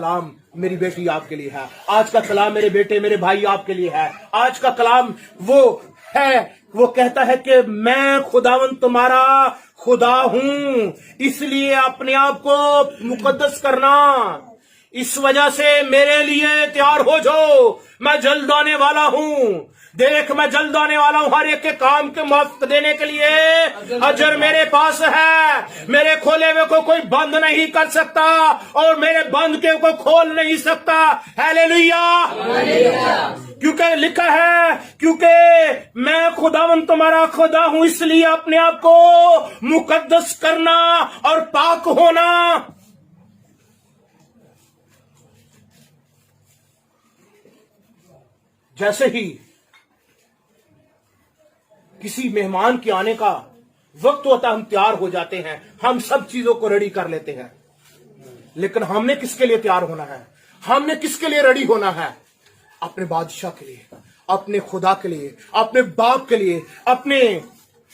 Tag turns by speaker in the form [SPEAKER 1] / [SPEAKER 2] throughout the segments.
[SPEAKER 1] कलाम मेरी बेटी आपके लिए है। आज का कलाम मेरे बेटे मेरे भाई आपके लिए है। आज का कलाम वो है, वो कहता है कि मैं खुदावन तुम्हारा खुदा हूं, इसलिए अपने आप को मुकद्दस करना। इस वजह से मेरे लिए तैयार हो जाओ, मैं जल्द आने वाला हूं। देख मैं जल्द आने वाला हूं, हर एक के काम के मुफ्त देने के लिए अजर मेरे पास है। मेरे खोले हुए को कोई बंद नहीं कर सकता और मेरे बंद के को खोल नहीं सकता। हालेलुया। क्योंकि लिखा है, क्योंकि मैं खुदावन तुम्हारा खुदा हूं, इसलिए अपने आप को मुकद्दस करना और पाक होना। जैसे ही किसी मेहमान के आने का वक्त होता है, हम तैयार हो जाते हैं, हम सब चीजों को रेडी कर लेते हैं, लेकिन हमने किसके लिए तैयार होना है? हमने किसके लिए रेडी होना है? अपने बादशाह के लिए, अपने खुदा के लिए, अपने बाप के लिए, अपने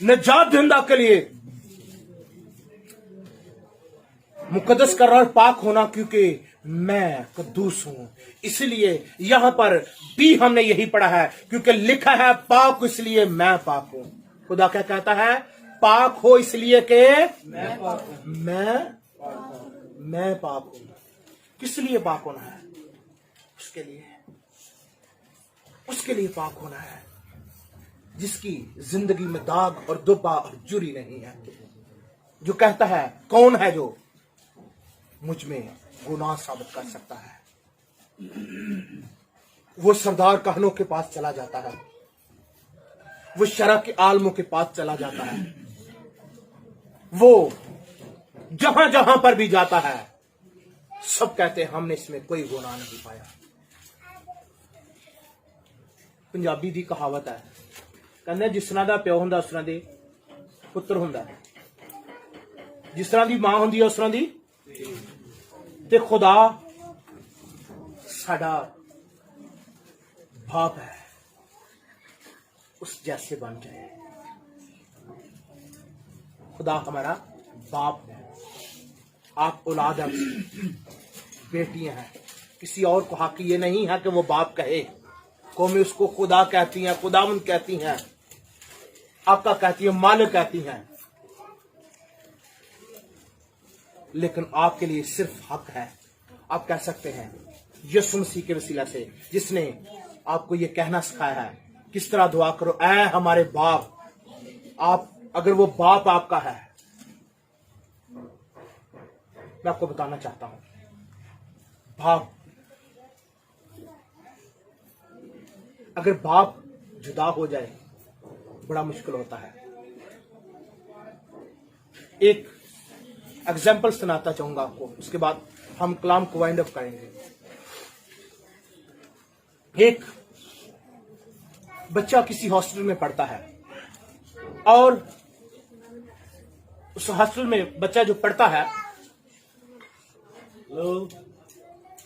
[SPEAKER 1] निजात दहिंदा के लिए मुकद्दस करना और पाक होना, क्योंकि मैं कद्दूस हूं। इसलिए यहां पर भी हमने यही पढ़ा है, क्योंकि लिखा है पाक इसलिए मैं पाक हूं। खुदा क्या कहता है? पाक हो इसलिए के मैं पाक हूं। किस लिए पाक होना है? उसके लिए पाक होना है जिसकी जिंदगी में दाग और दुबा और जुरी नहीं है। जो कहता है कौन है जो मुझ में गुनाह साबित कर सकता है? वो सरदार कहनों के पास चला जाता है, वो शरह के आलमों के पास चला जाता है, वो जहां जहां पर भी जाता है सब कहते हैं हमने इसमें कोई गुनाह नहीं पाया। पंजाबी दी कहावत है, कहते जिस तरह दा प्यो हुंदा उस तरह दे पुत्र हुंदा है, जिस तरह दी मां हुंदी है उस तरह दी। ते खुदा साडा बाप है, उस जैसे बन जाए। खुदा हमारा बाप है, आप औलाद हैं, बेटियां हैं। किसी और को हक ये नहीं है कि वो बाप कहे। कौमें उसको खुदा कहती हैं, खुदावंद कहती हैं, आका कहती हैं, मालिक कहती हैं, लेकिन आपके लिए सिर्फ हक है। आप कह सकते हैं यीशु मसीह के वसीला से, जिसने आपको यह कहना सिखाया है किस तरह दुआ करो, ऐ हमारे बाप। आप अगर वो बाप आपका है, मैं आपको बताना चाहता हूं, बाप अगर बाप जुदा हो जाए बड़ा मुश्किल होता है। एक एग्जाम्पल सुनाता चाहूंगा आपको, उसके बाद हम कलाम को वाइंड अप करेंगे। एक बच्चा किसी हॉस्टल में पढ़ता है और उस हॉस्टल में बच्चा जो पढ़ता है,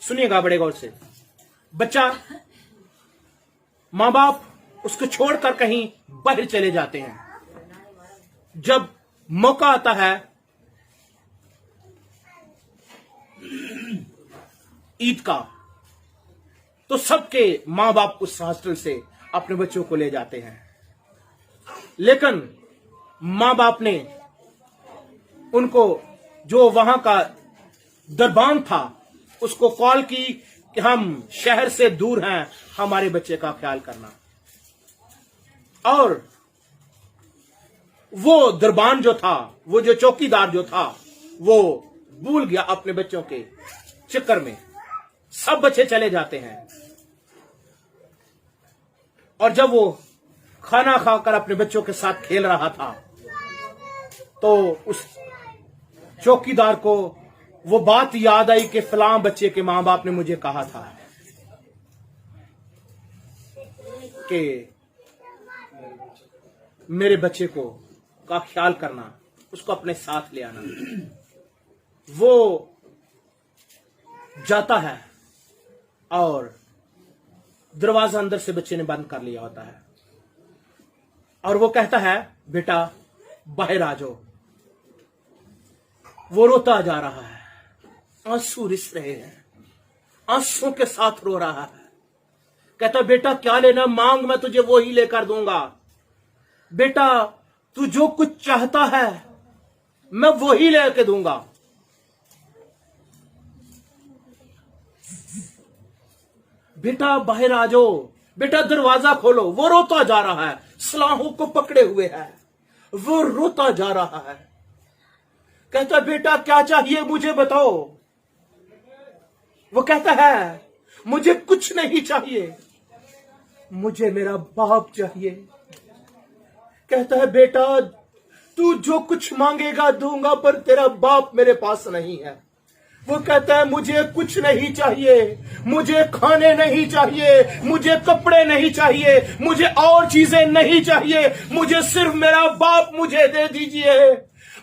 [SPEAKER 1] सुनिएगा बड़े गौर से, बच्चा मां बाप उसको छोड़कर कहीं बाहर चले जाते हैं। जब मौका आता है ईद का, तो सबके मां बाप उस हॉस्टल से अपने बच्चों को ले जाते हैं, लेकिन मां बाप ने उनको, जो वहां का दरबान था, उसको कॉल की कि हम शहर से दूर हैं, हमारे बच्चे का ख्याल करना। और वो दरबान जो था, वो जो चौकीदार जो था, वो भूल गया अपने बच्चों के चक्कर में। सब बच्चे चले जाते हैं और जब वो खाना खाकर अपने बच्चों के साथ खेल रहा था, तो उस चौकीदार को वो बात याद आई कि फलां बच्चे के मां बाप ने मुझे कहा था कि मेरे बच्चे को का ख्याल करना, उसको अपने साथ ले आना। वो जाता है और दरवाजा अंदर से बच्चे ने बंद कर लिया होता है और वो कहता है बेटा बाहर आ जाओ। वो रोता जा रहा है, आंसू रिस रहे हैं, आंसुओं के साथ रो रहा है। कहता बेटा क्या लेना मांग, मैं तुझे वो ही लेकर दूंगा। बेटा तू जो कुछ चाहता है मैं वो ही लेके दूंगा। बेटा बाहर आ जाओ, बेटा दरवाजा खोलो। वो रोता जा रहा है, सलाहों को पकड़े हुए है, वो रोता जा रहा है। कहता बेटा क्या चाहिए मुझे बताओ। वो कहता है मुझे कुछ नहीं चाहिए, मुझे मेरा बाप चाहिए। कहता है बेटा तू जो कुछ मांगेगा दूंगा, पर तेरा बाप मेरे पास नहीं है। वो कहता है मुझे कुछ नहीं चाहिए, मुझे खाने नहीं चाहिए, मुझे कपड़े नहीं चाहिए, मुझे और चीजें नहीं चाहिए, मुझे सिर्फ मेरा बाप मुझे दे दीजिए।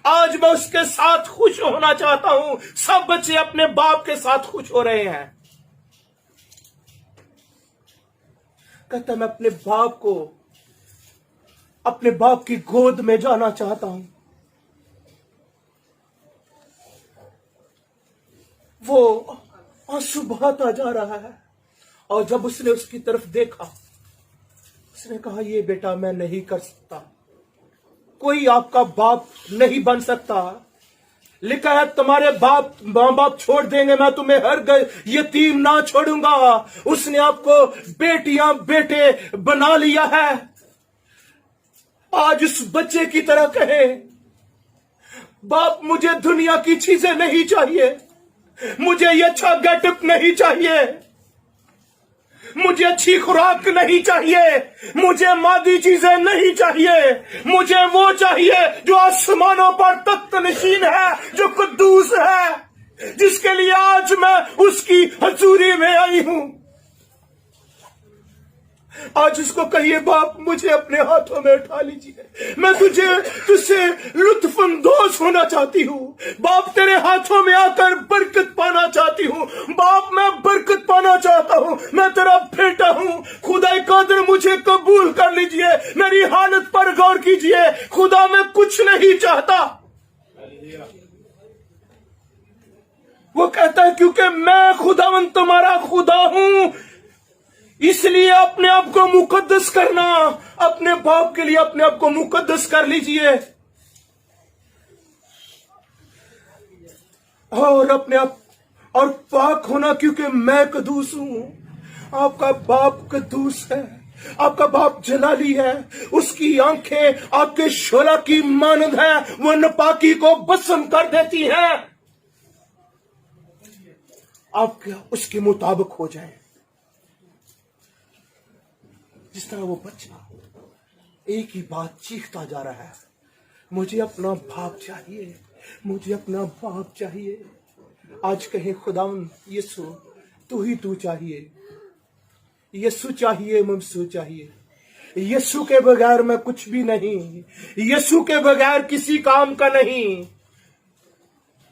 [SPEAKER 1] आज मैं उसके साथ खुश होना चाहता हूं। सब बच्चे अपने बाप के साथ खुश हो रहे हैं। कहता मैं अपने बाप की गोद में जाना चाहता हूं। वो आंसू बहाता जा रहा है, और जब उसने उसकी तरफ देखा, उसने कहा ये बेटा मैं नहीं कर सकता, कोई आपका बाप नहीं बन सकता। लिखा है तुम्हारे मां बाप छोड़ देंगे, मैं तुम्हें हर यतीम ना छोड़ूंगा। उसने आपको बेटियां बेटे बना लिया है। आज उस बच्चे की तरह कहे बाप मुझे दुनिया की चीजें नहीं चाहिए, मुझे ये अच्छा गेटअप नहीं चाहिए, मुझे अच्छी खुराक नहीं चाहिए, मुझे मादी चीजें नहीं चाहिए, मुझे वो चाहिए जो आसमानों पर तख्त नशीन है, जो कुद्दूस है, जिसके लिए आज मैं उसकी हजूरी में आई हूं। आज उसको कहिए बाप मुझे अपने हाथों में उठा लीजिए, मैं तुझसे लुत्फअंदोज होना चाहती हूँ। बाप तेरे हाथों में आकर बरकत पाना चाहती हूँ। बाप मैं बरकत पाना चाहता हूँ, मैं तेरा बेटा हूँ। खुदा कादिर मुझे कबूल कर लीजिए, मेरी हालत पर गौर कीजिए। खुदा मैं कुछ नहीं चाहता। वो कहता है क्योंकि मैं खुदावंद तुम्हारा खुदा हूं, इसलिए अपने आप को मुकद्दस करना। अपने बाप के लिए अपने आप को मुकद्दस कर लीजिए, और अपने आप और पाक होना, क्योंकि मैं कदूस हूं। आपका बाप कदूस है, आपका बाप जलाली है। उसकी आंखें आपके शोला की मानद है, वो नापाकी को भस्म कर देती हैं। आप उसके मुताबिक हो जाए। जिस तरह वो बच्चा एक ही बात चीखता जा रहा है, मुझे अपना बाप चाहिए, मुझे अपना बाप चाहिए। आज कहे खुदावन यीशु तू चाहिए, यीशु चाहिए, ममसू चाहिए। यीशु के बगैर मैं कुछ भी नहीं, यीशु के बगैर किसी काम का नहीं।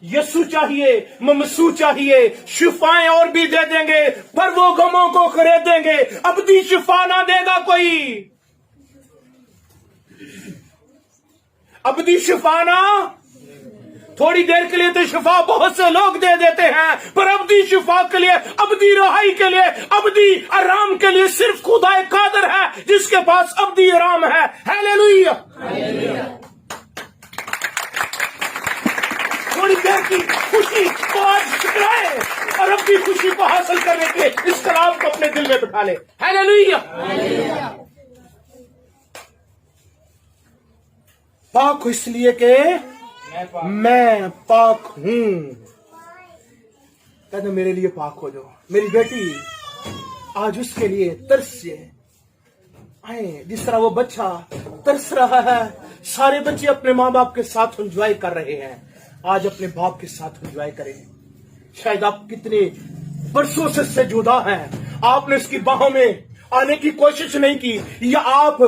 [SPEAKER 1] यीशु चाहिए, ममसू चाहिए। शिफाएं और भी दे देंगे, पर वो गमों को खरीदेंगे। अबदी शिफा ना देगा कोई, अबदी शिफा ना। थोड़ी देर के लिए तो शिफा बहुत से लोग दे देते हैं, पर अबदी शिफा के लिए, अबदी रहाई के लिए, अबदी आराम के लिए सिर्फ खुदा कादिर है, जिसके पास अबदी आराम है। हालेलुया। थोड़ी देर की खुशी को आज ठुकराए और अपनी खुशी को हासिल करने के लिए इस कलाम को अपने दिल में बिठा ले। हालेलुया। पाक हूं इसलिए कि मैं पाक हूं। कहते मेरे लिए पाक हो जाओ। मेरी बेटी आज उसके लिए तरसे आए, जिस तरह वो बच्चा तरस रहा है। सारे बच्चे अपने माँ बाप के साथ एंजॉय कर रहे हैं, आज अपने बाप के साथ एंजॉय करें। शायद आप कितने बरसों से जुदा हैं, आपने उसकी बाहों में आने की कोशिश नहीं की, या आप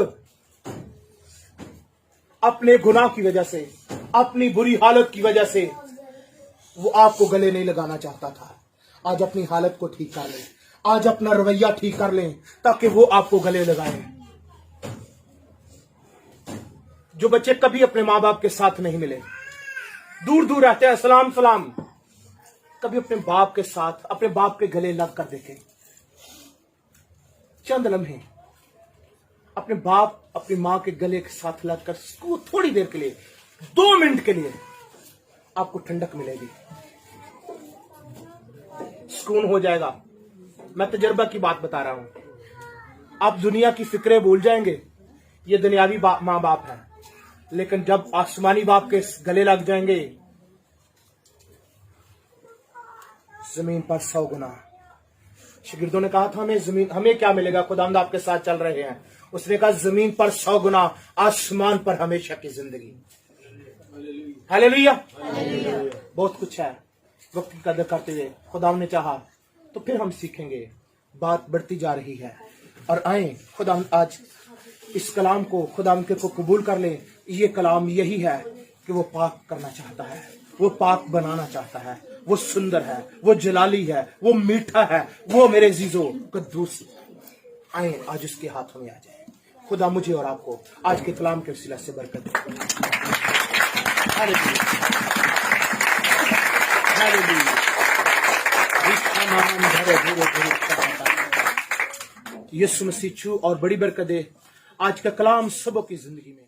[SPEAKER 1] अपने गुनाह की वजह से, अपनी बुरी हालत की वजह से वो आपको गले नहीं लगाना चाहता था। आज अपनी हालत को ठीक कर लें, आज अपना रवैया ठीक कर लें, ताकि वो आपको गले लगाए। जो बच्चे कभी अपने माँ बाप के साथ नहीं मिले, दूर दूर रहते हैं, सलाम सलाम, कभी अपने बाप के साथ, अपने बाप के गले लग कर देखें। चंद लम्हे अपने बाप, अपनी मां के गले के साथ लगकर थोड़ी देर के लिए, 2 मिनट के लिए आपको ठंडक मिलेगी, सुकून हो जाएगा। मैं तजर्बा की बात बता रहा हूं। आप दुनिया की फिक्रें भूल जाएंगे। ये दुनियावी मां बाप है, लेकिन जब आसमानी बाप के गले लग जाएंगे, जमीन पर 100 गुना। शागिर्दों ने कहा था हमें क्या मिलेगा, खुदावंद आपके साथ चल रहे हैं। उसने कहा जमीन पर 100 गुना, आसमान पर हमेशा की जिंदगी। हालेलुया। बहुत कुछ है। वक्त की कदर करते हुए खुदावंद ने चाहा तो फिर हम सीखेंगे। बात बढ़ती जा रही है और आए खुदावंद आज इस कलाम को खुदावंद को कबूल कर ले। ये कलाम यही है कि वो पाक करना चाहता है, वो पाक बनाना चाहता है, वो सुंदर है, वो जलाली है, वो मीठा है, वो मेरे जीजो कद्दूस। आए आज उसके हाथों में आ जाए। खुदा मुझे और आपको आज के कलाम के वसीला से बरकत दे। Hallelujah, hallelujah. यीशु मसीह छू और बड़ी बरकत दे आज का कलाम सबों की जिंदगी में।